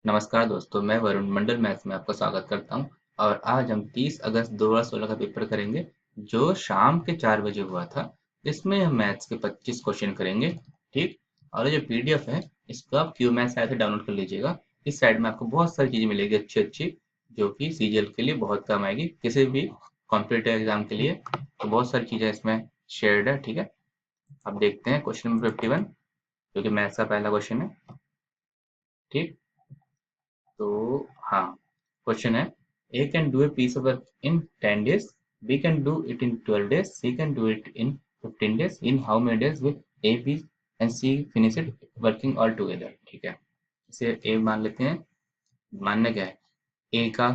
नमस्कार दोस्तों, मैं वरुण मंडल मैथ्स में आपका स्वागत करता हूं। और आज हम 30 अगस्त 2016 का पेपर करेंगे जो शाम के 4 बजे हुआ था। इसमें हम मैथ्स के 25 क्वेश्चन करेंगे। ठीक। और ये जो पीडीएफ है इसको आप क्यू मैथ्स ऐप से डाउनलोड कर लीजिएगा। इस साइड में आपको बहुत सारी चीज़ें मिलेगी अच्छी अच्छी, जो कि सीजीएल के लिए बहुत काम आएगी, किसी भी कॉम्पिटेटिव एग्जाम के लिए। तो बहुत सारी चीज़ें इसमें शेयर्ड है। ठीक है, अब देखते हैं क्वेश्चन नंबर 51, जो कि मैथ्स का पहला क्वेश्चन है। ठीक, तो हाँ, क्वेश्चन है A can do a piece of work in 10 days, B can do it in 12 days, C can do it in 15 days, in how many days will A B and C finish it working all together. ठीक है, इसे ए मान लेते हैं। मानना क्या है, ए का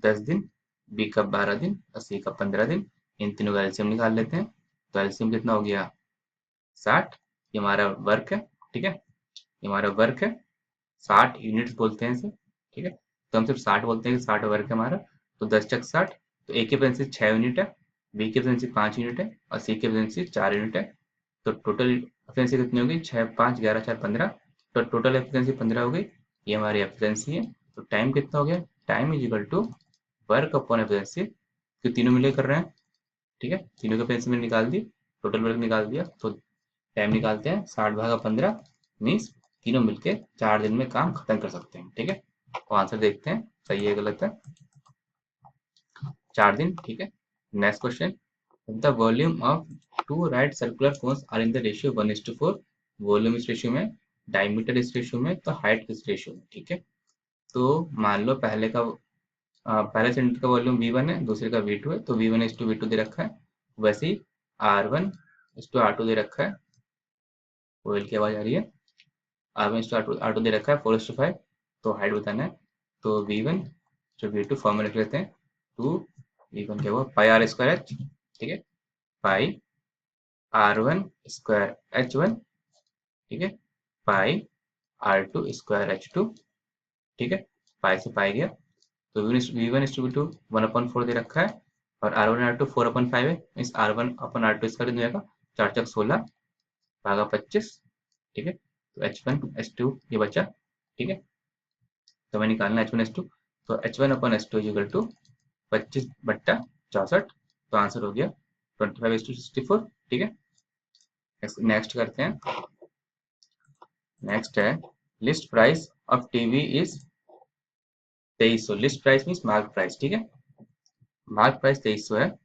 10 दिन, बी का 12 दिन और सी का 15 दिन। इन तीनों का एलसीएम निकाल लेते हैं। तो एलसीएम कितना हो गया, 60। ये हमारा वर्क है। ठीक है, ये हमारा वर्क है, 60 यूनिट्स बोलते हैं इसे। ठीक है, तो हम सिर्फ 60 बोलते हैं कि 60 वर्ग है हमारा। तो 10 चक 60, तो ए की एफिशिएंसी 6 यूनिट है, बी की एफिशिएंसी 5 यूनिट है और सी की एफिशिएंसी 4 यूनिट है। तो टोटल एफिशिएंसी कितनी होगी, 6 5 11 4 15। तो टोटल एफिशिएंसी 15 हो गई। ये हमारी एफिशिएंसी है। तो टाइम कितना हो गया, time is equal to work upon efficiency, तो तीनों मिले कर रहे हैं। ठीक है, तीनों की एफिशिएंसी मैंने निकाल दी, टोटल वर्क निकाल दिया। तो टाइम निकालते हैं, 60/15 मीन्स तीनों मिलके 4 दिन में काम खत्म कर सकते हैं। ठीक है, तो आंसर देखते हैं सही है गलत है। 4 दिन। ठीक है, next question, the volume of two right circular cones are in the ratio 1:4। Volume इस रेशियो में, डायमीटर इस रेशियो में, तो हाइट इस रेशियो में। ठीक है, तो मान लो पहले सिलेंडर का वॉल्यूम V1 है, दूसरे का V2 है, तो V1:V2 दे रखा है। वैसे ही R1:R2 दे रखा है। कोयल की आवाज आ रही है। R1:R2 दे रखा है 4:5। तो हाइट बताना है। तो V1 जो V2 फॉर्मूला लिख लेते हैं। 2 V1 क्या हुआ, पाई आर स्क्वायर एच। ठीक है, पाई R1 स्क्वायर H1। ठीक है, पाई R2 स्क्वायर H2। ठीक है, पाई से पाई गया। तो V1:V2 1/4 दे रखा है और R1 R2 4/5 है। मीन्स R1/R2 इसका कितना हो जाएगा, 4 चक 16 भागा 25। ठीक है, तो H1 H2 ये बचा। ठीक है, तो हमें निकालना है H1 H2। तो H1/H2 इज इक्वल टू 25/64। तो आंसर हो गया 25:64। ठीक है, नेक्स्ट करते हैं। नेक्स्ट है, list price of TV is 2300। List price means mark price. ठीक है, मार्क प्राइस 2300 है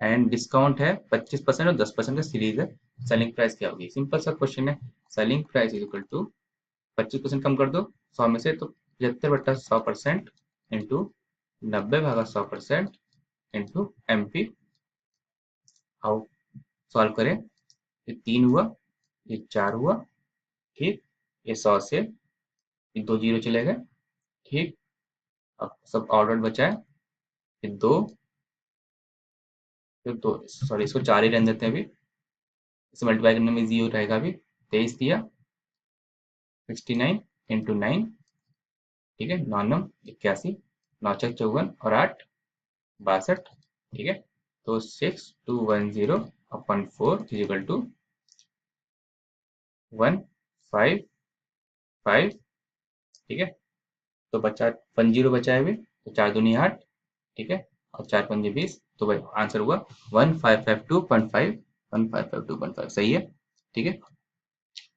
एंड डिस्काउंट है 25% और 10% का सीरीज है। सेलिंग प्राइस क्या होगी, सिंपल सा क्वेश्चन है। Selling price is equal to 25% कम कर दो 100 में से, तो 75/100% इंटू 90/100% इंटू MP। आओ सॉल्व करें। ये 3 हुआ, ये 4 हुआ। ठीक, ये 100 से ये 2 जीरो चले गए। ठीक, अब सब ऑर्डर बचा है। फिर 2, फिर 2, सॉरी इसको 4 ही रहने देते हैं अभी। इसे मल्टीप्लाई करने में जीरो रहेगा अभी। 23 दिया, 69 इंटू 9। ठीक है, 9 9 81, 9 छक 54 और 8 62। ठीक है, तो 6210/4 इज इक्वल टू 155। ठीक है, तो बचा 1 जीरो बचा है अभी। तो 4 दूनी 8। ठीक है, और 4 पंजे 20। तो भाई आंसर हुआ 1552.5। 1552.5 सही है। ठीक है,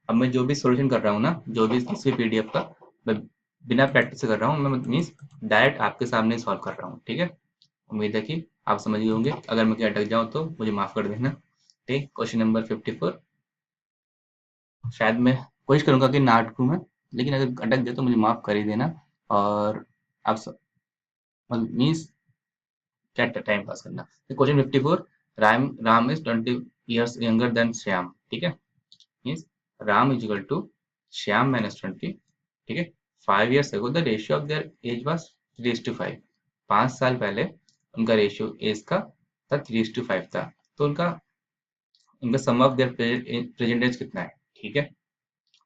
अब मैं जो भी सॉल्यूशन कर रहा हूँ ना, जो भी किसी पीडीएफ का, मैं बिना प्रैक्टिस से कर रहा हूँ। मैं मीन्स डायरेक्ट आपके सामने सॉल्व कर रहा हूँ। ठीक है, उम्मीद है कि आप समझ गए होंगे। अगर मैं कहीं अटक जाऊँ तो मुझे माफ कर देना। ठीक, क्वेश्चन नंबर 54। शायद मैं कोशिश करूंगा कि ना अटकूं मैं, लेकिन अगर अटक जाए तो मुझे माफ कर ही देना। और आप मीन्स क्या टाइम पास करना। Question 54, Ram is 20 years younger than Shyam. ठीक है, means Ram is equal to Shyam -20। ठीक है, 5 years ago the ratio of their age was 3:5। 5 साल पहले उनका रेशियो एज का था 3:5 था। तो उनका सम ऑफ देयर प्रेजेंट एज कितना है। ठीक है,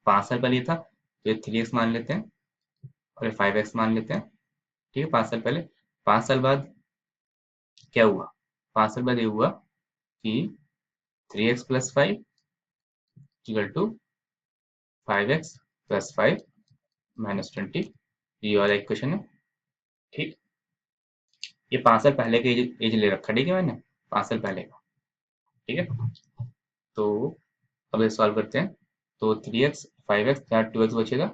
5 साल पहले ये था, तो ये 3x मान लेते हैं और ये 5x मान लेते हैं। ठीक है, 5 साल पहले। 5 साल बाद क्या हुआ, 5 साल बाद ये हुआ कि 3x+5 इक्वल टू 5x+5 -20। ये वाला इक्वेशन है। ठीक, ये 5 साल पहले के एज ले रखा, ठीक है मैंने, 5 साल पहले का। ठीक है, तो अब ये सॉल्व करते हैं। तो 3x 5x यहाँ 2x बचेगा।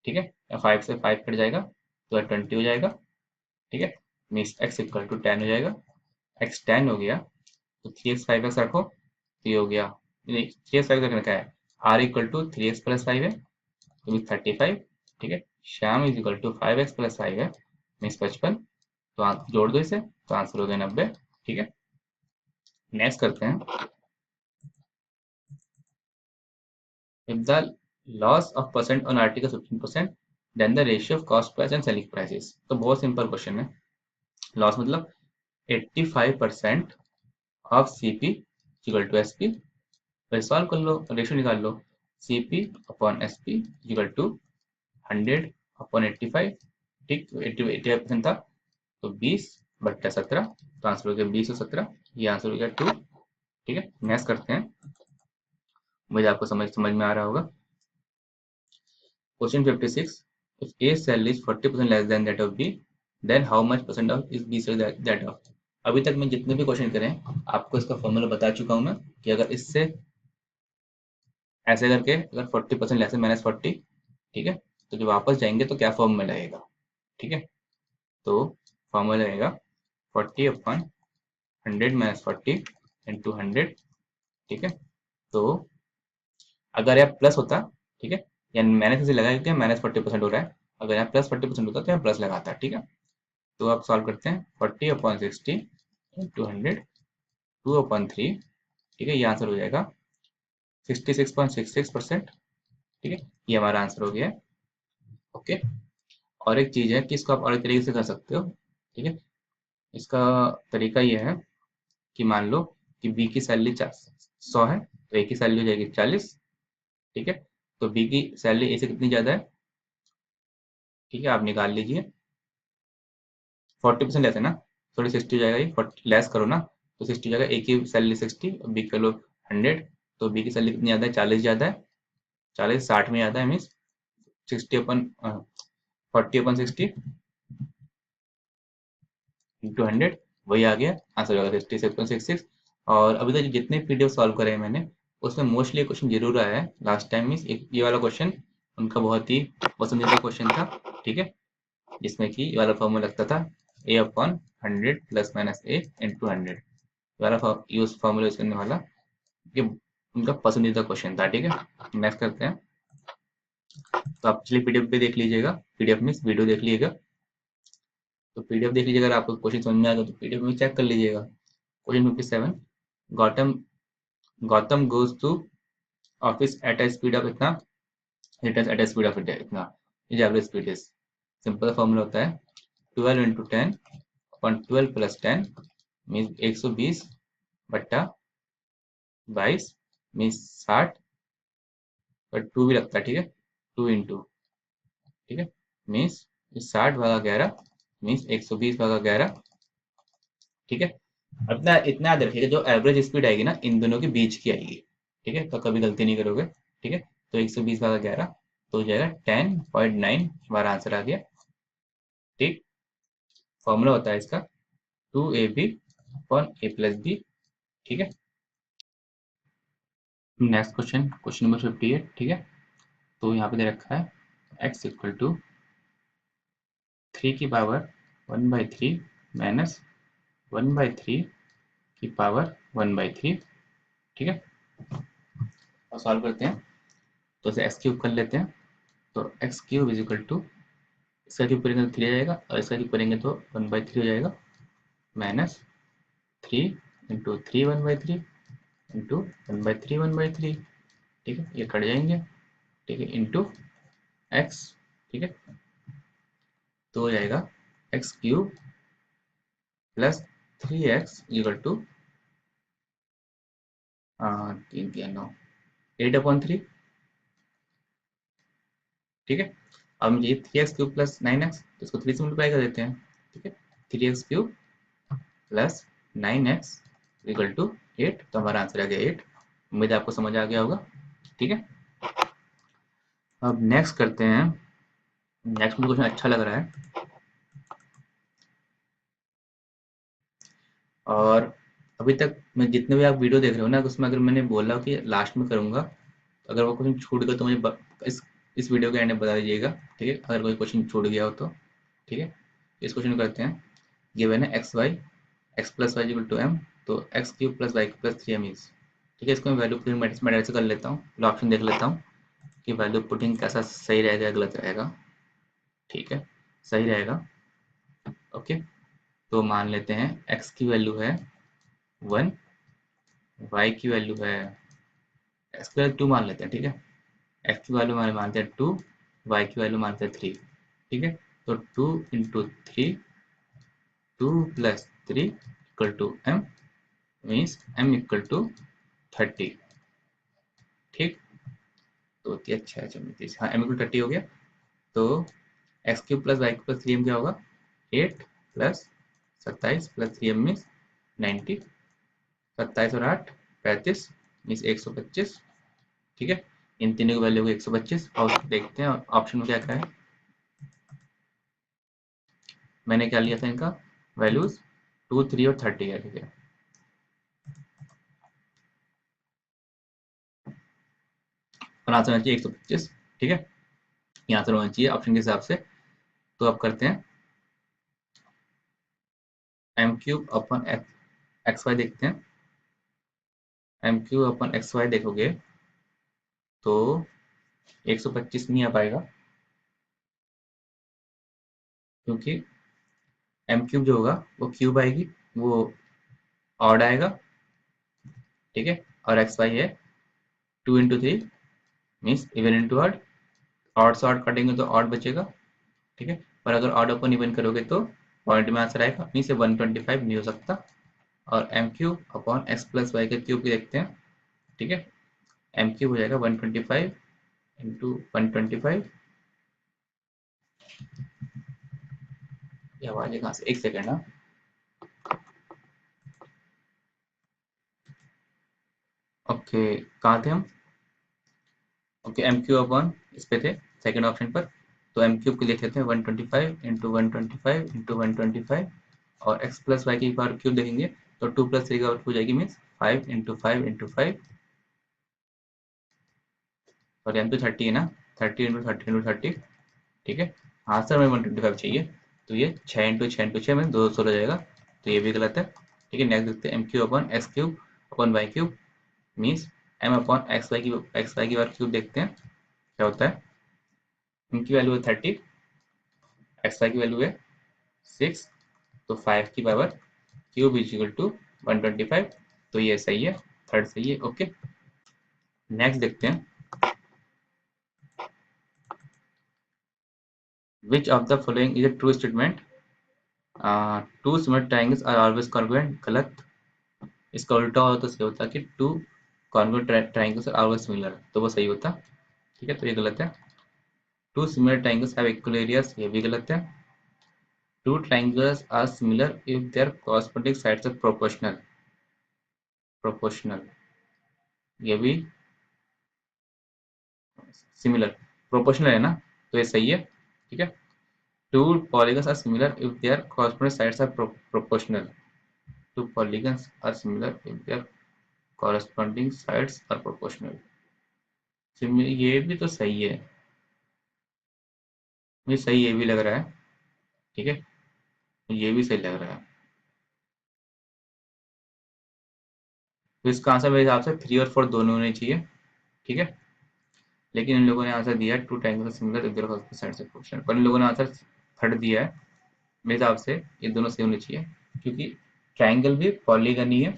ठीक है, 5 से 5 कट जाएगा तो 20 हो जाएगा। ठीक है, मीन्स x इक्वल टू 10 हो जाएगा। x 10 हो गया तो 3x 5x रखो तो ये हो गया, नहीं 3x 5 रखने का है, r equal to 3x plus 5 है तो 35। ठीक है, Shyam is equal to 5x plus 5 है मीन्स 55। तो जोड़ दो इसे तो आंसर हो गया 90। ठीक है, नेक्स्ट करते हैं। If the loss of percent on article 15%, then the ratio of cost price and selling prices। तो बहुत सिंपल क्वेश्चन है। लॉस मतलब 85% of CP equal to SP. फिर सॉल्व कर लो, रेशियो निकाल लो, CP upon SP equal to 100 upon 85। ठीक, 85% था तो 20/17, तो आंसर हो गया 20 और 17, ये आंसर हो गया 2। ठीक है, नेक्स्ट करते हैं। मुझे आपको समझ में आ रहा होगा। Question 56. If A's salary is 40% less than that of B, then how much percent of is B salary that of? अभी तक मैं जितने भी क्वेश्चन करे आपको इसका फॉर्मूला बता चुका हूं मैं कि अगर इससे ऐसे करके अगर 40% लेस माइनस 40, ठीक है, तो जब वापस जाएंगे तो क्या फॉर्मूला लगेगा। ठीक है, तो फॉर्मूला लगेगा 40/100 माइनस 40 इंटू 100। ठीक है, तो अगर यहाँ प्लस होता, ठीक है, या मैंने किसी लगाया क्योंकि माइनस 40% हो रहा है, अगर यहाँ प्लस 40% होता तो यहाँ प्लस लगाता। ठीक है, तो आप सॉल्व करते हैं 40/60 इंटू 100 2/3। ठीक है, ये आंसर हो जाएगा 66.66%। ठीक है, ये हमारा आंसर हो गया है। ओके, और एक चीज है कि इसको आप और एक तरीके से कर सकते हो। ठीक है, इसका तरीका ये है कि मान लो कि बी की सैलरी 100 है तो ए की सैलरी हो जाएगी 40। ठीक है, तो बी की सैलरी ए से कितनी ज्यादा है, ठीक है, आप निकाल लीजिए। 40% लेस है ना, थोड़ी 60 हो जाएगा, ये 40 लेस करो ना तो 60 हो जाएगा। ए की सैलरी 60 और बी कर लो 100, तो बी की सैलरी कितनी ज़्यादा है, 40 ज़्यादा है। 40 60 में ज़्यादा है मीन्स 40/60 इंटू 100, वही आ गया आंसर होगा 66.66। और अभी तक जितने पीडीएफ सॉल्व करे हैं मैंने उसमें मोस्टली क्वेश्चन जरूर आया है लास्ट टाइम मीन्स एक ये वाला क्वेश्चन उनका बहुत ही पसंदीदा क्वेश्चन था। ठीक है, जिसमें कि ये वाला फॉर्मूला लगता था A/100 प्लस माइनस ए इंटू 100 वाला यूज फॉर्मूला यूज करने वाला, ये उनका पसंदीदा क्वेश्चन था। ठीक है, नेक्स्ट करते हैं। तो आप चलिए पीडीएफ पे देख लीजिएगा, पीडीएफ में वीडियो देख लीजिएगा। तो पीडीएफ देख लीजिएगा, अगर आपको क्वेश्चन समझ में आएगा तो पीडीएफ में चेक कर लीजिएगा। Question 57, Gautam Gautam goes to office at a speed of इतना, return at a speed of इतना, ये average speed is. Simple formula होता है 12 इंटू 10 अपॉन 12 प्लस 10 मीन्स 120 बट्टा 22 मीन्स 60, और 2 भी लगता है। ठीक है, 2 इंटू, ठीक है, मीन्स 60/11 मीन्स 120/11। ठीक है, अपना इतना याद रखिएगा जो एवरेज स्पीड आएगी ना इन दोनों के बीच की आएगी। ठीक है, तो कभी गलती नहीं करोगे। ठीक है, तो 120/11 तो हो जाएगा 10.9, हमारा आंसर आ गया। ठीक, फॉर्मूला होता है इसका 2ab upon a plus B. ठीक है, नेक्स्ट क्वेश्चन, क्वेश्चन नंबर 58। ठीक है, तो यहाँ पे दे रखा है x इक्वल टू 3 की पावर 1/3 माइनस 1/3 की पावर 1/3। ठीक है, और सॉल्व करते हैं। तो इसे एक्स क्यूब कर लेते हैं। तो x cube is equal to, इसका क्यूब करेंगे तो 3 आ जाएगा और इसका क्यूब करेंगे तो 1/3 हो जाएगा, माइनस 3 इंटू 3 1/3 इंटू 1/3 1/3। ठीक है, ये कट जाएंगे। ठीक है, इंटू एक्स। ठीक है, तो हो जाएगा x cube plus 3x equal to 3 3 9 8/3। ठीक है, अब मुझे 3x³ प्लस 9x, तो इसको 3 से मल्टीप्लाई कर देते हैं। ठीक है, 3x³ plus 9x equal to 8, तो हमारा आंसर आ गया 8। उम्मीद है आपको समझ आ गया होगा। ठीक है, अब नेक्स्ट करते हैं। नेक्स्ट मुझे क्वेश्चन अच्छा लग रहा है, और अभी तक मैं जितने भी आप वीडियो देख रहे हो ना, उसमें अगर मैंने बोला कि लास्ट में करूंगा, तो अगर वो क्वेश्चन छूट गया तो मुझे इस वीडियो के एंड में बता दीजिएगा, ठीक है, अगर कोई क्वेश्चन छूट गया हो तो। ठीक है, इस क्वेश्चन करते हैं। गिवन है X Y, X plus Y equal to M, तो x cube plus Y plus three M is, ठीक है, इसको मैं वैल्यू पुटिंग मेथड से कर लेता हूँ, पहले ऑप्शन देख लेता हूँ कि वैल्यू पुटिंग कैसा सही रहेगा या गलत रहेगा। ठीक है, सही रहेगा। ओके, तो मान लेते हैं एक्स की वैल्यू है 1, वाई की वैल्यू है, एक्स की वैल्यू 2 मान लेते हैं, ठीक है, एक्स की वैल्यू मानते हैं 2, वाई की वैल्यू मानते हैं 3। ठीक है, तो 2 into three, 2 plus three equal to m, means m equal to 30। ठीक, तो ये अच्छा है, चलो हाँ एम इक्वल 30 हो गया। तो x cube plus Y plus three m क्या होगा, 8 plus 27 plus three m means 90, 27 और 8 35 मीन्स 125। ठीक है, इन तीनों की वैल्यू होगी 125, और देखते हैं ऑप्शन में क्या क्या है। मैंने क्या लिया था इनका वैल्यूज, 2 3 और 30 है। ठीक है, और आंसर होना चाहिए 125। ठीक है, ये आंसर होना चाहिए ऑप्शन के हिसाब से। तो अब करते हैं m cube upon x y, देखते हैं m cube upon x y देखोगे तो 125 नहीं आ पाएगा, क्योंकि एम क्यूब जो होगा वो क्यूब आएगी, वो ऑड आएगा। ठीक है, और एक्स वाई है 2 into three means even into odd, odd से ऑड कटेंगे तो ऑड बचेगा। ठीक है, और अगर ऑड अपन इवन करोगे तो पॉइंट में आंसर आएगा, मीन्स 125 नहीं हो सकता। और m cube upon x plus y का क्यूब भी देखते हैं। ठीक है, एम क्यूब हो जाएगा 125 इंटू 125। ये आवाज है कहाँ से, एक सेकेंड ना। ओके, कहाँ थे हम। ओके, एम क्यूब अपॉन इस पे थे, सेकेंड ऑप्शन पर। तो एम क्यूब के लिए थे 125 इंटू 125 इंटू 125, और एक्स प्लस वाई की पावर क्यूब देखेंगे तो 2 प्लस 3 का पावर हो जाएगी, मीन्स 5 इंटू 5 इंटू 5, और एम तो 30 है ना, 30 इंटू 30 इंटू 30। ठीक है, आंसर में 125 चाहिए, तो ये 6 इंटू 6 इंटू 6 में 216 हो जाएगा, तो ये भी गलत है। ठीक है, नेक्स्ट देखते हैं m cube upon x cube upon y cube, means m upon x y की पावर क्यूब देखते हैं क्या होता है। इनकी वैल्यू है 30, एक्स वाई की वैल्यू है 6, तो 5 की power cube is equal to 125, तो ये सही है, थर्ड सही है। ओके, नेक्स्ट देखते हैं which of the following is a true statement, two similar triangles are always congruent. गलत, इसका उल्टा हो तो सही होता कि two congruent triangles are always similar, तो वो सही होता। ठीक है, तो ये गलत है। Two similar triangles have equal areas, ये भी गलत है। Two triangles are similar if their corresponding sides are proportional, proportional, ये भी सिमिलर, प्रोपोर्शनल है ना, तो ये सही है। ठीक है, to polygons are similar if their corresponding sides are proportional. Two polygons are similar if their corresponding sides are proportional. ये भी तो सही है, मुझे सही ये भी लग रहा है। ठीक है, ये भी सही लग रहा है, तो इसका आंसर मेरे हिसाब से 3 और 4 दोनों होने चाहिए। ठीक है, लेकिन इन लोगों ने आंसर दिया है two triangle similar if their corresponding sides are proportional, पर इन लोगों ने आंसर थर्ड दिया है। मेरे हिसाब से ये दोनों सही होने चाहिए, क्योंकि ट्रायंगल भी पॉलीगन ही है।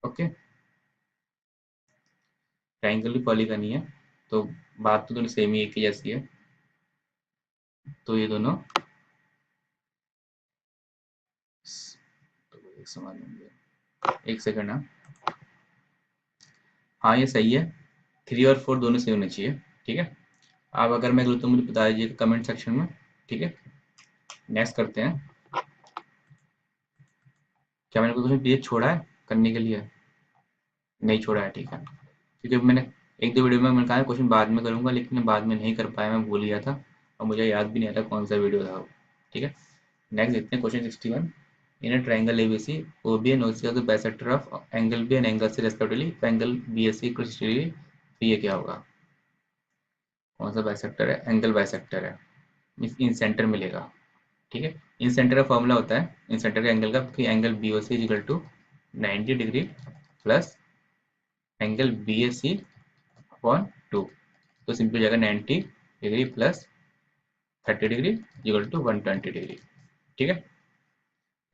ओके, ट्रायंगल भी पॉलीगन ही है, तो बात तो दोनों सेम ही एक ही जैसी है, तो ये दोनों तो एक समान होंगे। एक सेकंड ना, हाँ ये सही है, 3 और 4 दोनों सही होने चाहिए। ठीक है, आप अगर मैं गलत तो मुझे बता दीजिएगा कमेंट सेक्शन में। ठीक है, नेक्स्ट करते हैं। क्या मैंने कोई क्वेश्चन पीछे छोड़ा है करने के लिए, नहीं छोड़ा है। ठीक है, क्योंकि मैंने एक दो वीडियो में मैंने कहा क्वेश्चन बाद में करूंगा, लेकिन बाद में नहीं कर पाया, मैं भूल गया था और मुझे याद भी नहीं आता कौन सा वीडियो था वो। ठीक है, नेक्स्ट देखते हैं question 61। In a triangle ABC OB and OC are the bisector of angle B and angle C respectively, angle BSC equal 60 degree, तो ये क्या होगा? कौन सा बाइसेक्टर है? एंगल बाइसेक्टर है, मीन्स इन सेंटर मिलेगा। ठीक है, इन सेंटर का फॉर्मूला होता है इन सेंटर का एंगल का कि angle B O C is equal to 90 degree plus angle B A C upon 2। तो सिंपल हो जाएगा 90 degree plus 30 degree equal to 120 degree. ठीक है,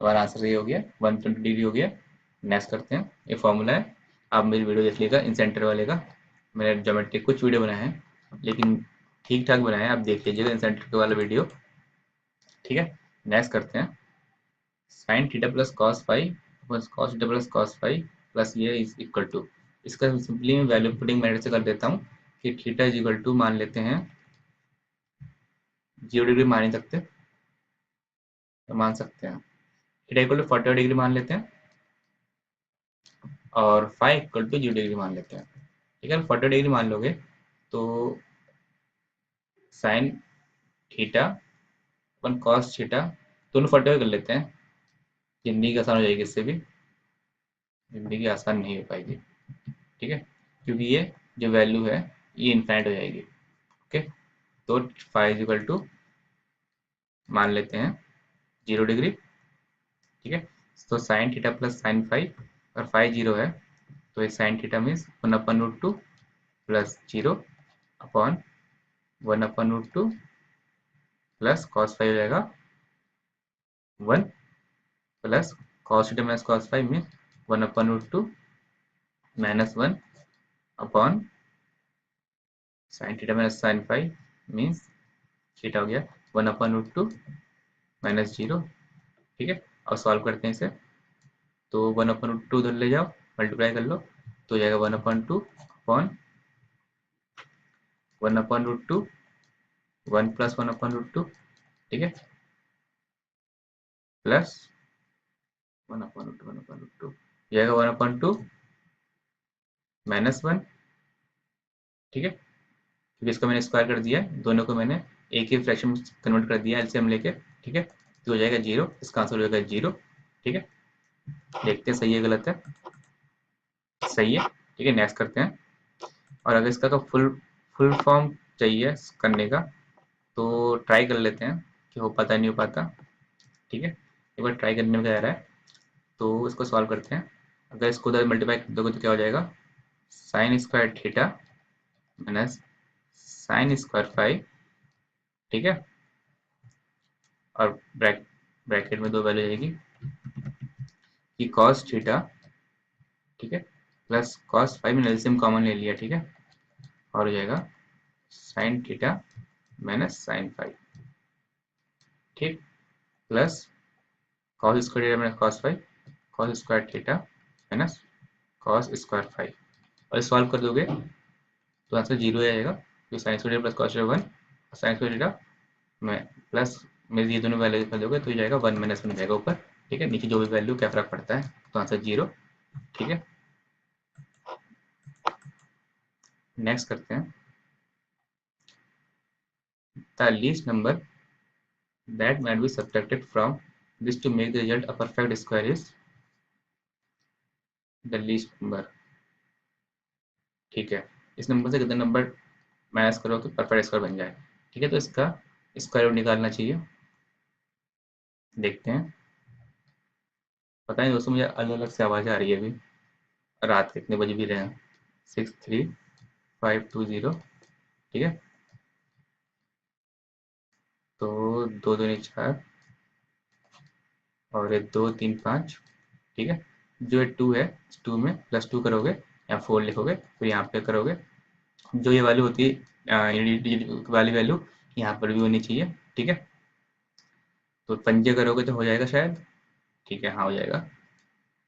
हमारा आंसर ये हो गया, 120 डिग्री हो गया। नेक्स्ट करते हैं, ये फॉर्मूला है, आप मेरी वीडियो देख लीजिएगा इन सेंटर वाले का। मैंने ज्योमेट्री कुछ वीडियो बनाए हैं लेकिन ठीक ठाक बनाए हैं, आप देख लीजिएगा इन सेंटर वाला वीडियो। ठीक है, नेक्स्ट करते हैं, sine theta plus cos phi plus cos theta plus cos phi plus ये इज इक्वल टू, इसका सिंपली मैं वैल्यू पुटिंग मेथड से कर देता हूँ कि थीटा इज इक्वल टू मान लेते हैं 0 डिग्री मान नहीं सकते तो मान सकते हैं, थीटा इक्वल टू 40 डिग्री मान लेते हैं और फाई इक्वल टू 0 डिग्री मान लेते हैं। ठीक है, 40 डिग्री मान लोगे तो साइन थीटा अपन कॉस थीटा दोनों 40 कर लेते हैं, जिंदगी आसान हो जाएगी, इससे भी जिंदगी आसान नहीं हो पाएगी। ठीक है, क्योंकि ये जो वैल्यू है ये इनफाइनाइट हो जाएगी। ओके, तो फाइव इक्वल टू मान लेते हैं 0 डिग्री। ठीक है, तो sine theta plus sine phi और फाइव 0 है तो ये sine theta means 1/√2 plus 0 upon 1/√2 plus cos phi हो जाएगा 1 plus cos theta minus cos phi means 1/√2 minus 1 upon sine theta minus sine phi means theta हो गया 1/√2 माइनस 0। ठीक है, और सॉल्व करते हैं इसे, तो 1/√2 उधर ले जाओ, मल्टीप्लाई कर लो तो हो जाएगा 1/2 अपॉन 1/√2 1 प्लस 1/√2। ठीक है, प्लस 1/√2 जाएगा 1/2 माइनस 1। ठीक है, क्योंकि इसको मैंने स्क्वायर कर दिया है, दोनों को मैंने एक ही फ्रैक्शन में कन्वर्ट कर दिया एलसीएम लेके। ठीक है, तो हो जाएगा 0, इसका आंसर हो जाएगा 0। ठीक है, देखते हैं सही है गलत है, सही है। ठीक है, नेक्स्ट करते हैं, और अगर इसका तो फुल फॉर्म चाहिए करने का तो ट्राई कर लेते हैं कि हो पाता नहीं हो पाता। ठीक है, एक बार ट्राई करने में क्या आ रहा है, तो इसको सॉल्व करते हैं। अगर इसको उधर मल्टीप्लाई कर दोगे तो क्या हो जाएगा, sign square theta minus sine square five. ठीक है, और ब्रैकेट में दो वैल्यू जाएगी कि कॉस थीटा, ठीक है, प्लस कॉस फाइव में एलसीएम कॉमन ले लिया। ठीक है, और हो जाएगा sine theta minus sine five. ठीक, plus cos square theta minus cos five, cos square theta minus cos square five, और सॉल्व कर दोगे तो आंसर 0 आएगा, तो sine square plus cos one और साइन स्क्वायर थीटा में प्लस में ये दोनों वैल्यू कर दोगे तो ये जाएगा 1 माइनस 1 जाएगा ऊपर। ठीक है, नीचे जो भी वैल्यू क्या फर्क पड़ता है, तो आंसर 0। ठीक है, नेक्स्ट करते हैं, the least number that might be subtracted from this to make the result a perfect square is the least number। ठीक है, इस नंबर से कितने नंबर माइनस करो तो परफेक्ट स्क्वायर बन जाए। ठीक है, तो इसका स्क्वायर रूट निकालना चाहिए, देखते हैं। पता नहीं दोस्तों, मुझे अलग अलग से आवाज़ आ रही है अभी, रात कितने बजे भी रहे हैं। 63520। ठीक है, तो 2 2 4 और 2 3 5। ठीक है, जो 2 है, 2 में +2 करोगे या 4 लिखोगे, फिर यहाँ पे करोगे, जो ये वैल्यू होती है वाली वैल्यू यहाँ पर भी होनी चाहिए। ठीक है, तो पंजे करोगे तो हो जाएगा शायद। ठीक है, हाँ हो जाएगा।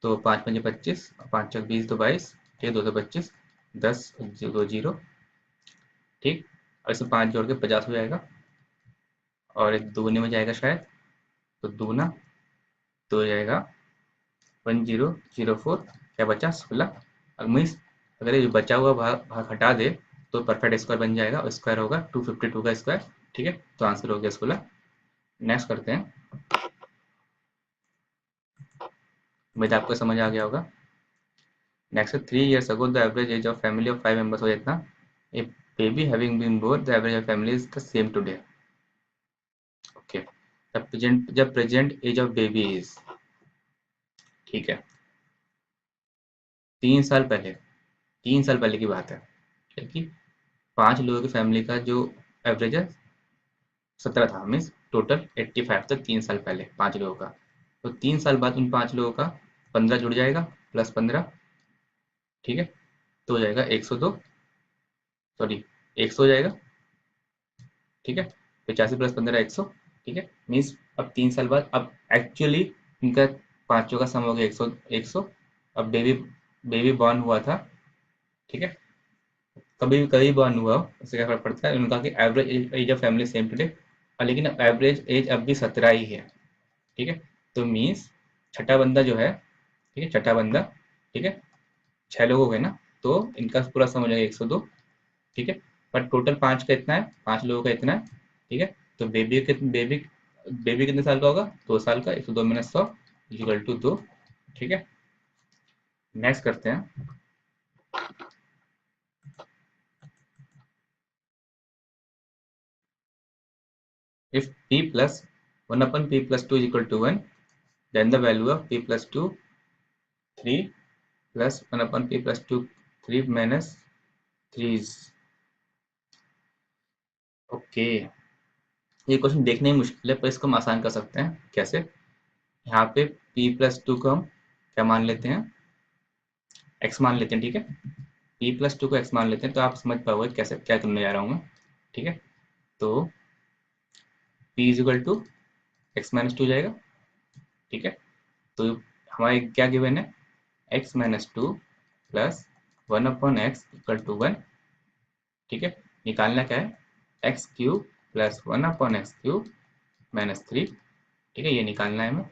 तो 5 पंजे 25, 5 चौक 20, 2 22, ठीक है, 225, 10 2 0। ठीक, और इसमें 5 जोड़ के 50 हो जाएगा, और एक दूनी में जाएगा शायद, तो दूना तो हो जाएगा 1004, क्या बचा 16। अब मीन्स अगर ये बचा हुआ भाग हटा दे तो परफेक्ट स्क्वायर बन जाएगा और स्क्वायर होगा 252 का स्क्वायर। ठीक है, तो आंसर हो गया इसको। नेक्स्ट करते हैं, उम्मीद आपको समझ आ गया होगा। Next 3 years ago the average age of family of 5 members was इतना, a baby having been born the average of family is the same today। Okay, जब present age of baby is, ठीक है, 3 साल पहले की बात है, क्योंकि 5 लोगों की फैमिली का जो एवरेज है 17 था, मीन्स टोटल 85 था 3 साल पहले 5 लोगों का। तो 3 साल बाद उन 5 लोगों का 15 जुड़ जाएगा, +15, ठीक है, तो हो जाएगा 102, सॉरी 100 हो जाएगा। ठीक है, 85 + 15 100। ठीक है, मीन्स अब 3 साल बाद, अब एक्चुअली इनका पांचों का सम हो गया 100 100। अब बेबी बेबी बॉर्न हुआ था, ठीक है, कभी भी कभी बॉर्न हुआ हो उससे क्या फर्क पड़ता है। उनका कि average age of family same today, और लेकिन एवरेज एज अब भी 17 ही है। ठीक है, तो मीन्स छठा बंदा जो है, ठीक है, छठा बंदा, ठीक है, 6 लोग हो गए ना, तो इनका पूरा सम हो जाएगा 102। ठीक है, पर टोटल 5 का इतना है, 5 लोगों का इतना है। ठीक है, तो बेबी कितने साल का होगा, 2 साल का, 102 - 100 इक्वल टू 2। ठीक है, नेक्स्ट करते हैं। If p plus 1 upon p plus 2 is equal to 1, then the value of p plus 2 3 plus 1 upon p plus 2 3 minus 3 is okay. ये क्वेश्चन देखने में मुश्किल है, पर इसको हम आसान कर सकते हैं। कैसे? यहाँ पे p plus 2 को हम क्या मान लेते हैं, x मान लेते हैं। ठीक है, p plus 2 को x मान लेते हैं, तो आप समझ पाओगे कैसे क्या करने जा रहा हूँ मैं। ठीक है, तो p is equal to x minus 2 जाएगा। ठीक है, तो हमारे क्या गिवन है, x minus 2 plus 1 upon x equal to 1। ठीक है, निकालना क्या है, x cube plus 1 upon x cube minus 3। ठीक है, ये निकालना है हमें।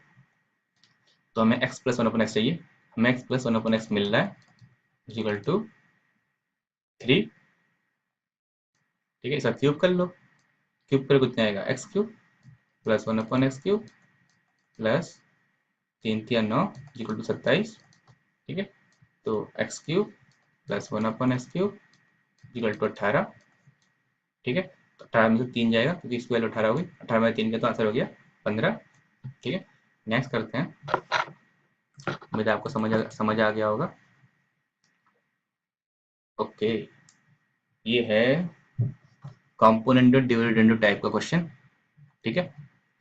तो हमें x प्लस 1 अपॉन एक्स चाहिए, हमें x प्लस 1 अपॉन एक्स मिल रहा है इक्वल टू 3। ठीक है, इसका क्यूब कर लो, क्यूब पर कितना आएगा, x cube plus 1 upon x cube plus 3 × 3 = 9 equal to 27। ठीक है, तो x cube plus 1 upon x cube equal to 18। ठीक है, तो 18 में से 3 जाएगा क्योंकि इसकी वैल्यू 18 होगी, 18 में 3 का तो आंसर हो गया 15। ठीक है, नेक्स्ट करते हैं। मुझे आपको समझ आ गया होगा। ओके, ये है कॉम्पोनेंट डिविडेंड टाइप का क्वेश्चन। ठीक है,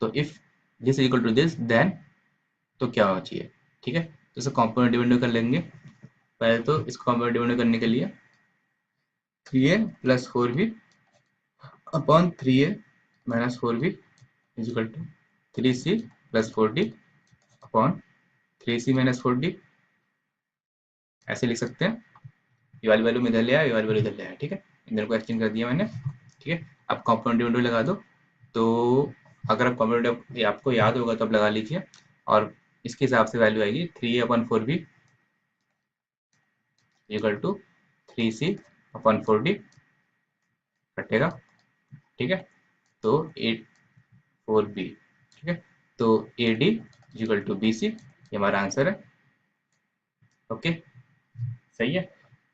तो if this equal to this then, तो क्या होना चाहिए। ठीक है, तो इसे कॉम्पोनेंट डिविडेंड कर लेंगे। पहले तो इसको कॉम्पोनेंट डिविडेंड करने के लिए 3a + 4b upon 3a - 4b is equal to 3c + 4d upon 3c - 4d, ऐसे लिख सकते हैं। ये वाली वैल्यू में इधर ले आया, ये वाली वैल्यू इधर ले आया। ठीक है, इधर को एक्सचेंज कर दिया मैंने। ठीक है, अब कॉम्पोनेंट डिविडेंड लगा दो। तो अगर आप कॉम्पोनेंट आपको याद होगा तो आप लगा लीजिए, और इसके हिसाब से वैल्यू आएगी 3a/4b इक्वल टू 3c/4d कटेगा। ठीक है, तो 4b। ठीक है, तो AD इक्वल टू BC, ये हमारा आंसर है। ओके, सही है।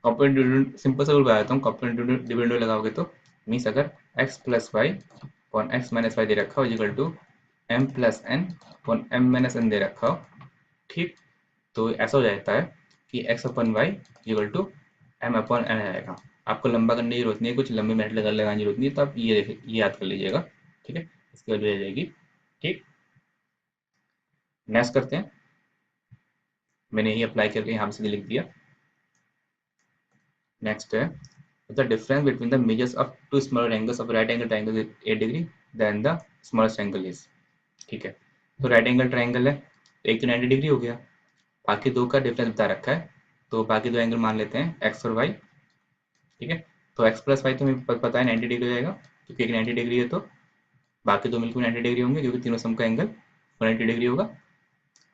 कॉम्पोनेंट डिविडेंड सिंपल सा रूल बताता हूँ। कॉम्पोनेंट डिविडेंड लगाओगे तो मीन्स अगर x plus Y upon X minus Y दे रखा हो equal to m plus N upon m minus N दे रखा हो, ठीक, तो ऐसा हो जाता है कि x upon y equal to m upon n आएगा। आपको लंबा करने की जरूरत नहीं है, कुछ लंबी मेथड लगाने की जरूरत नहीं है, तो आप ये देखिए, ये याद कर लीजिएगा। ठीक है, इसकी वैल्यू आ जाएगी। ठीक, नेक्स्ट करते हैं। मैंने यही अप्लाई करके यहाँ से लिख दिया। नेक्स्ट है the difference between the measures of two smaller angles of right angle triangle 8 degree then the smallest angle is. ठीक है, तो राइट एंगल ट्राइंगल है, एक तो 90 डिग्री हो गया, बाकी दो का डिफरेंस बता रखा है, तो बाकी दो एंगल मान लेते हैं एक्स और वाई। ठीक है, तो एक्स प्लस वाई तो हमें पता है 90 डिग्री हो जाएगा, क्योंकि एक 90 डिग्री है, तो बाकी दो मिलकर 90 डिग्री होंगे क्योंकि तीनों सम का एंगल 90 डिग्री होगा।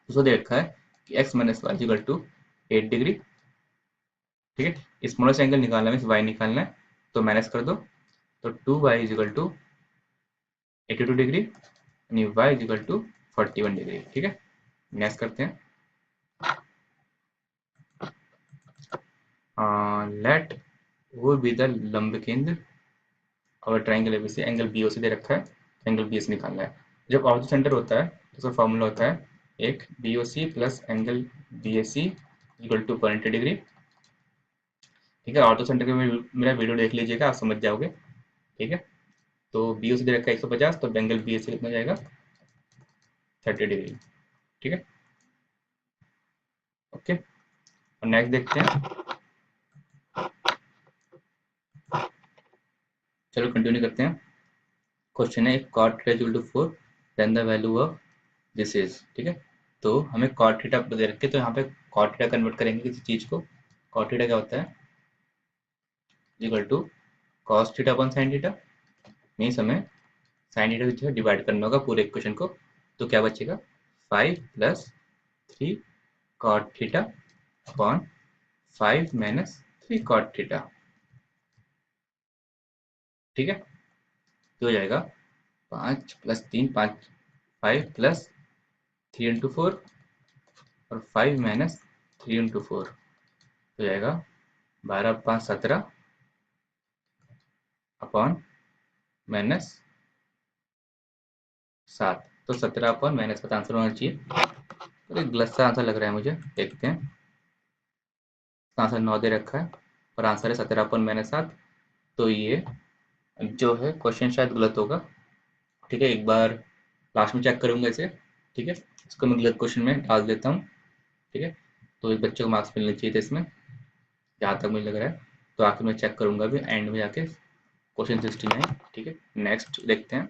उसको दे रखा है कि x minus y equal to 8 degree. ठीक है। स्मॉलेस्ट एंगल निकालना है, वाई निकालना है, तो माइनस कर दो, तो 2y is equal to 82 degree यानी y is equal to 41 degree. ठीक है, माइनस करते हैं। लेट वो बी द लंब केंद्र और ट्राइंगल एबीसी, एंगल बीओसी दे रखा है, एंगल बीएसी निकालना है। जब ऑर्थो सेंटर होता है तो उसका फॉर्मूला होता है एक BOC plus angle BAC equal to 180 degree. ठीक है, ऑर्थो सेंटर के मेरा वीडियो देख लीजिएगा, आप समझ जाओगे। ठीक है, तो बीओसी दे रखा है 150, तो एंगल बीएसी कितना जाएगा 30 डिग्री। ठीक है, ओके। और नेक्स्ट देखते हैं, चलो कंटिन्यू करते हैं। क्वेश्चन है cot theta equal to 4 then the value of this is. ठीक है, तो हमें cot थीटा दे रखे, तो यहाँ पे cot थीटा कन्वर्ट करेंगे किसी चीज को। cot थीटा क्या होता है equal to cos theta upon sin theta, means हमें sin थीटा जो है डिवाइड करना होगा पूरे इक्वेशन को। तो क्या बचेगा 5 plus 3 cot theta upon 5 minus 3 cot theta. ठीक है, तो हो जाएगा 5 प्लस 3 5, 5 प्लस 3 इंटू 4 और 5 माइनस 3 इंटू 4 हो जाएगा 12 5 17 अपॉन माइनस 7। तो 17 अपॉन माइनस 7 आंसर होना चाहिए। तो एक गलत सा आंसर लग रहा है मुझे, देखते हैं। आंसर 9 दे रखा है और आंसर है 17 अपॉन माइनस 7। तो ये जो है क्वेश्चन शायद गलत होगा। ठीक है, एक बार लास्ट में चेक करूंगा इसे। ठीक है, इसको मैं गलत क्वेश्चन में डाल देता हूँ। ठीक है, तो एक बच्चे को मार्क्स मिलने चाहिए थे इसमें, जहाँ तक मुझे लग रहा है। तो आखिर में चेक करूंगा अभी एंड में जाके क्वेश्चन 69। ठीक है, नेक्स्ट देखते हैं।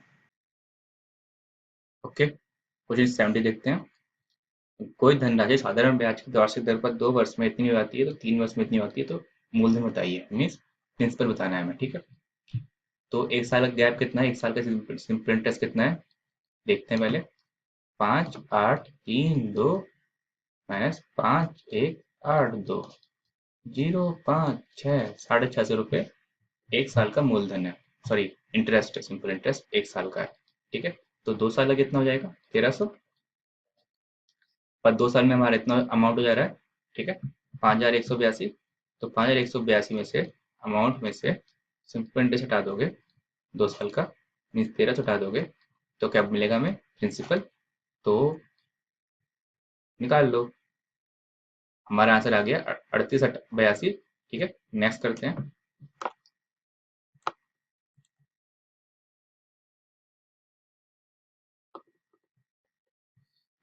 ओके, क्वेश्चन 70 देखते हैं। कोई धनराशि साधारण ब्याज की वार्षिक दर पर 2 वर्ष में इतनी हो जाती है, तो 3 वर्ष में इतनी होती है, तो मूलधन बताइए, मीन्स प्रिंसिपल बताना है हमें। ठीक है, तो एक साल का गैप कितना है, एक साल का सिंपल इंटरेस्ट कितना है, देखते हैं पहले। 5 8 3 2 माइनस 5 1 8 2 0 5 6 650 रुपये एक साल का मूलधन है, सॉरी इंटरेस्ट है, सिंपल इंटरेस्ट एक साल का है। ठीक है, तो 2 साल का कितना हो जाएगा 1300, पर 2 साल में हमारा इतना अमाउंट हो जा रहा है। ठीक है, 5182। तो 5182 में से अमाउंट में से सिंपल इंटरेस्ट हटा दोगे 2 साल का, मीन्स 1300 हटा दोगे, तो क्या मिलेगा हमें प्रिंसिपल। तो निकाल लो, हमारा आंसर आ गया 3882। ठीक है, नेक्स्ट करते हैं।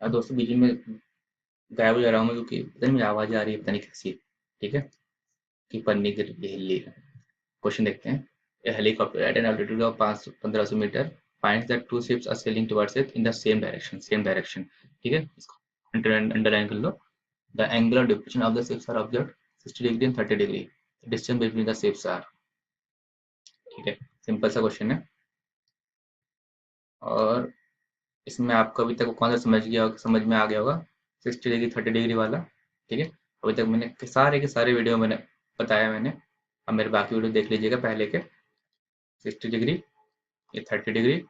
दोस्तों बीच में गायब हो जा रहा हूँ मैं, क्योंकि पता नहीं मुझे आवाज आ रही है, पता नहीं कैसी। ठीक है, कि पन्नी गिर रही है, हिल रही है। क्वेश्चन देखते हैं। A helicopter at an altitude of 500 1500 मीटर finds that two ships are sailing towards it in the same direction, same direction। ठीक है, इसको अंडरलाइन कर लो। The angular depression of the ships are observed 60 degree and 30 degree. The distance between the ships are। ठीक है, simple सा question है, और इसमें आपको अभी तक कौन सा समझ गया होगा, समझ में आ गया होगा 60 डिग्री 30 डिग्री वाला। ठीक है, अभी तक मैंने के सारे वीडियो मैंने बताया मैंने। अब मेरे बाकी वीडियो देख लीजिएगा पहले के। 60 डिग्री, ये 30 डिग्री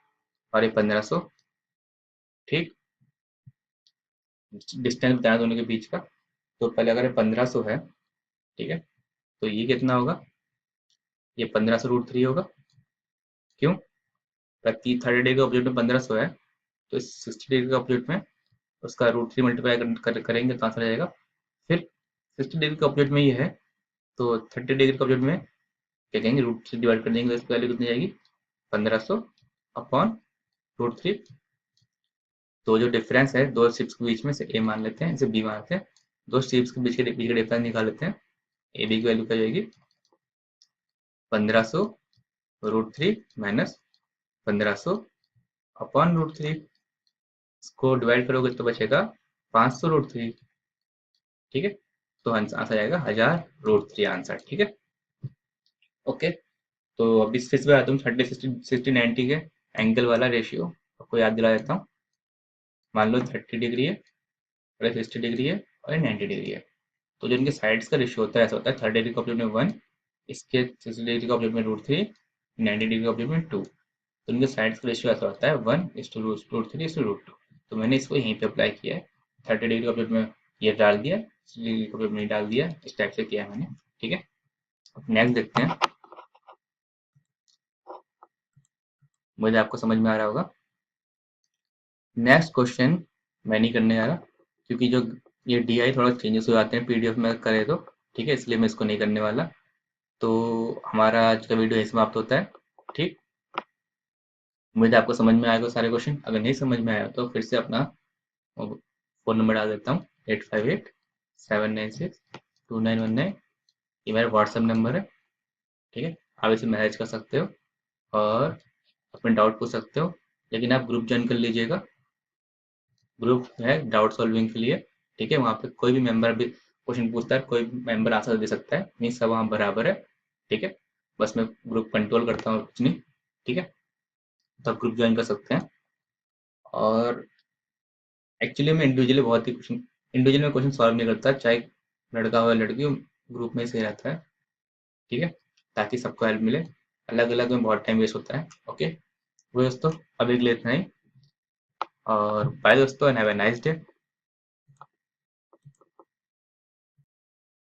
और ये 1500। ठीक, डिस्टेंस बताया दोनों के बीच का। तो पहले अगर ये 1500 है, ठीक है, तो ये कितना होगा, ये 1500√3 होगा। क्यों, प्रति 30 डिग्री का ऑब्जेक्ट में 1500 है, तो 60 डिग्री का ऑब्जेक्ट में उसका √3 मल्टीप्लाई करेंगे तो आंसर आ जाएगा। फिर 60 डिग्री का ऑब्जेक्ट में ये है, तो 30 डिग्री का ऑब्जेक्ट में क्या कहेंगे, √3 डिवाइड कर देंगे, तो इसकी वैल्यू कितनी जाएगी 1500 अपॉन √3। तो जो डिफरेंस है दो शिप्स के बीच में से ए मान लेते हैं, इसे बी मान लेते हैं, दो शिप्स के बीच का डिफरेंस निकाल लेते हैं। ए बी की वैल्यू क्या जाएगी 1500√3 माइनस 1500 अपॉन √3। इसको डिवाइड करोगे तो बचेगा 500√3। ठीक है, तो आंसर आएगा 1000√3 आंसर। ठीक है, ओके। तो अभी फिर से आता हूँ 30 60 60 90 के एंगल वाला रेशियो आपको याद दिला देता हूँ। मान लो 30 डिग्री है और 60 डिग्री है और 90 डिग्री है। तो जो इनके साइड्स का रेशियो होता है ऐसा होता है 30 डिग्री का ऑपोजिट में 1, इसके 60 डिग्री का ऑपोजिट में √3, 90 डिग्री का ऑपोजिट में 2। तो इनके साइड्स का रेशियो ऐसा होता है 1:√3:√2। तो मैंने इसको यहीं पे अप्लाई किया है, 30 डिग्री का ऑपोजिट में ये डाल दिया, 60 डिग्री का ऑपोजिट में डाल दिया, इस टाइप से किया है मैंने। ठीक है, नेक्स्ट देखते हैं। मुझे आपको समझ में आ रहा होगा। नेक्स्ट क्वेश्चन मैं नहीं करने आ रहा, क्योंकि जो ये DI थोड़ा चेंजेस हो जाते हैं पीडीएफ में करे तो। ठीक है, इसलिए मैं इसको नहीं करने वाला। तो हमारा आज का वीडियो यही समाप्त होता है। ठीक, उम्मीद है आपको समझ में आएगा सारे क्वेश्चन। अगर नहीं समझ में आया तो फिर से अपना फ़ोन नंबर डाल देता हूँ, 8587962919। ये मेरा व्हाट्सएप नंबर है। ठीक है, आप इसे मैसेज कर सकते हो और अपने डाउट पूछ सकते हो, लेकिन आप ग्रुप ज्वाइन कर लीजिएगा। ग्रुप है डाउट सॉल्विंग के लिए। ठीक है, वहाँ पे कोई भी मेंबर भी क्वेश्चन पूछता है, कोई मेंबर आंसर दे सकता है, नहीं सब वहाँ बराबर है। ठीक है, बस मैं ग्रुप कंट्रोल करता हूँ, कुछ नहीं। ठीक है, तो आप ग्रुप ज्वाइन कर सकते हैं। और एक्चुअली मैं इंडिविजुअली में क्वेश्चन सॉल्व नहीं करता, चाहे लड़का हो या लड़की हो, ग्रुप में ही सही रहता है। ठीक है, ताकि सबको हेल्प मिले। अलग अलग में बहुत टाइम वेस्ट होता है। ओके, वो दोस्तों अभी के लिए इतना ही, और बाय दोस्तों, and have a nice day.